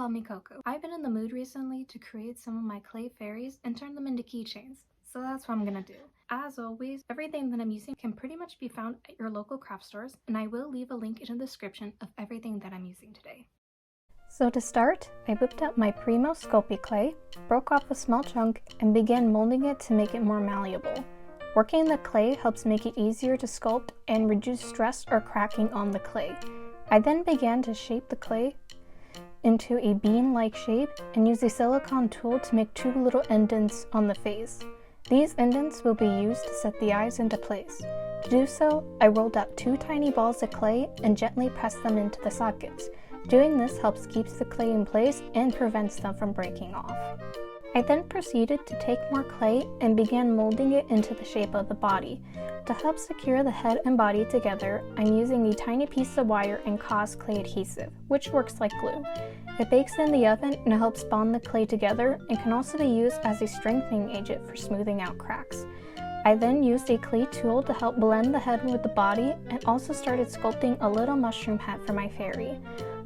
call me Coco. I've been in the mood recently to create some of my clay fairies and turn them into keychains, so that's what I'm gonna do. As always, everything that I'm using can pretty much be found at your local craft stores, and I will leave a link in the description of everything that I'm using today. So to start, I whipped out my Premo Sculpy clay, broke off a small chunk, and began molding it to make it more malleable. Working the clay helps make it easier to sculpt and reduce stress or cracking on the clay. I then began to shape the clay into a bean-like shape and use a silicone tool to make two little indents on the face. These indents will be used to set the eyes into place. To do so, I rolled out two tiny balls of clay and gently pressed them into the sockets. Doing this helps keep the clay in place and prevents them from breaking off. I then proceeded to take more clay and began molding it into the shape of the body. To help secure the head and body together, I'm using a tiny piece of wire and Cosclay adhesive, which works like glue. It bakes in the oven and helps bond the clay together and can also be used as a strengthening agent for smoothing out cracks. I then used a clay tool to help blend the head with the body and also started sculpting a little mushroom hat for my fairy.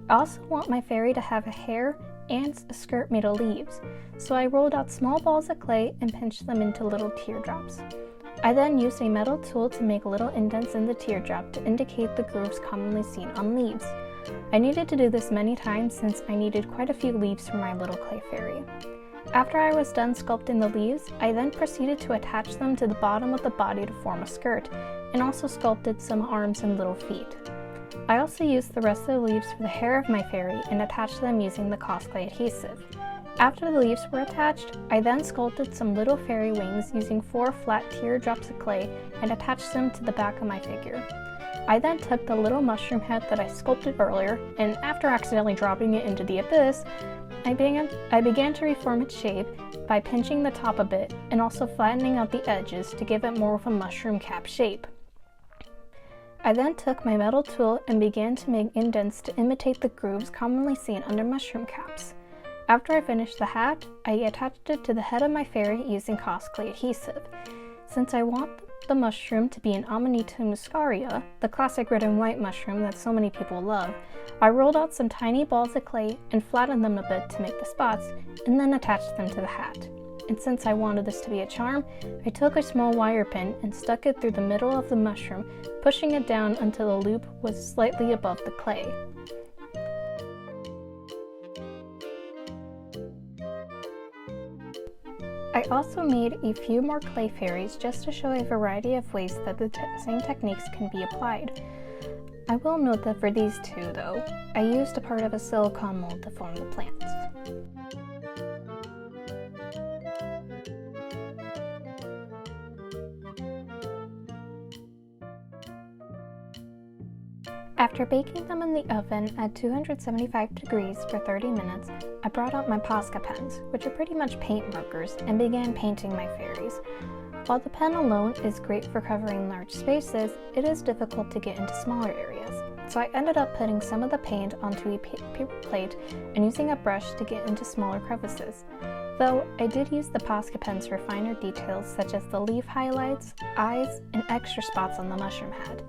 I also want my fairy to have a hair and a skirt made of leaves, so I rolled out small balls of clay and pinched them into little teardrops. I then used a metal tool to make little indents in the teardrop to indicate the grooves commonly seen on leaves. I needed to do this many times since I needed quite a few leaves for my little clay fairy. After I was done sculpting the leaves, I then proceeded to attach them to the bottom of the body to form a skirt, and also sculpted some arms and little feet. I also used the rest of the leaves for the hair of my fairy and attached them using the Cosclay adhesive. After the leaves were attached, I then sculpted some little fairy wings using 4 flat teardrops of clay and attached them to the back of my figure. I then took the little mushroom head that I sculpted earlier, and after accidentally dropping it into the abyss, I began to reform its shape by pinching the top a bit and also flattening out the edges to give it more of a mushroom cap shape. I then took my metal tool and began to make indents to imitate the grooves commonly seen under mushroom caps. After I finished the hat, I attached it to the head of my fairy using Cosclay adhesive. Since I want the mushroom to be an Amanita muscaria, the classic red and white mushroom that so many people love, I rolled out some tiny balls of clay and flattened them a bit to make the spots, and then attached them to the hat. And since I wanted this to be a charm, I took a small wire pin and stuck it through the middle of the mushroom, pushing it down until the loop was slightly above the clay. I also made a few more clay fairies just to show a variety of ways that the same techniques can be applied. I will note that for these two, though, I used a part of a silicone mold to form the plants. After baking them in the oven at 275 degrees for 30 minutes, I brought out my Posca Pens, which are pretty much paint markers, and began painting my fairies. While the pen alone is great for covering large spaces, it is difficult to get into smaller areas. So I ended up putting some of the paint onto a paper plate and using a brush to get into smaller crevices. Though I did use the Posca Pens for finer details such as the leaf highlights, eyes, and extra spots on the mushroom head.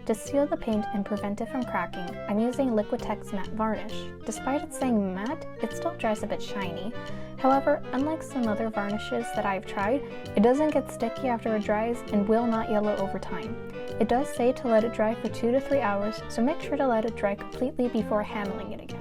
To seal the paint and prevent it from cracking, I'm using Liquitex matte varnish. Despite it saying matte, it still dries a bit shiny. However, unlike some other varnishes that I've tried, it doesn't get sticky after it dries and will not yellow over time. It does say to let it dry for 2 to 3 hours, so make sure to let it dry completely before handling it again.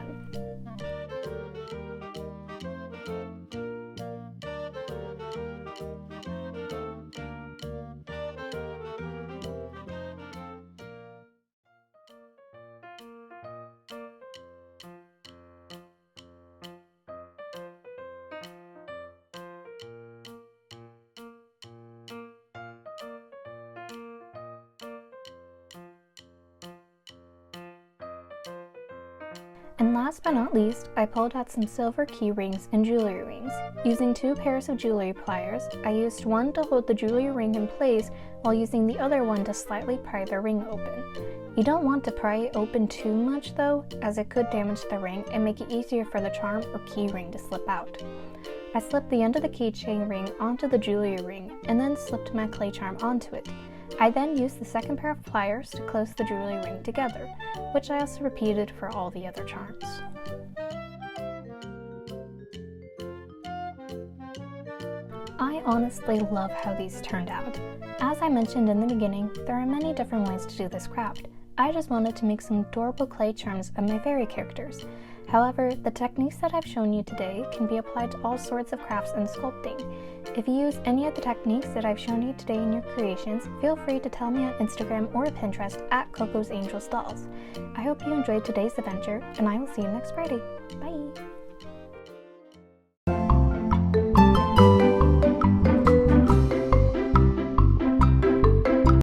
And last but not least, I pulled out some silver key rings and jewelry rings. Using 2 pairs of jewelry pliers, I used one to hold the jewelry ring in place while using the other one to slightly pry the ring open. You don't want to pry it open too much though, as it could damage the ring and make it easier for the charm or key ring to slip out. I slipped the end of the keychain ring onto the jewelry ring and then slipped my clay charm onto it. I then used the second pair of pliers to close the jewelry ring together, which I also repeated for all the other charms. I honestly love how these turned out. As I mentioned in the beginning, there are many different ways to do this craft. I just wanted to make some adorable clay charms of my fairy characters. However, the techniques that I've shown you today can be applied to all sorts of crafts and sculpting. If you use any of the techniques that I've shown you today in your creations, feel free to tell me on Instagram or Pinterest at Coco's Angels Dolls. I hope you enjoyed today's adventure, and I will see you next Friday. Bye!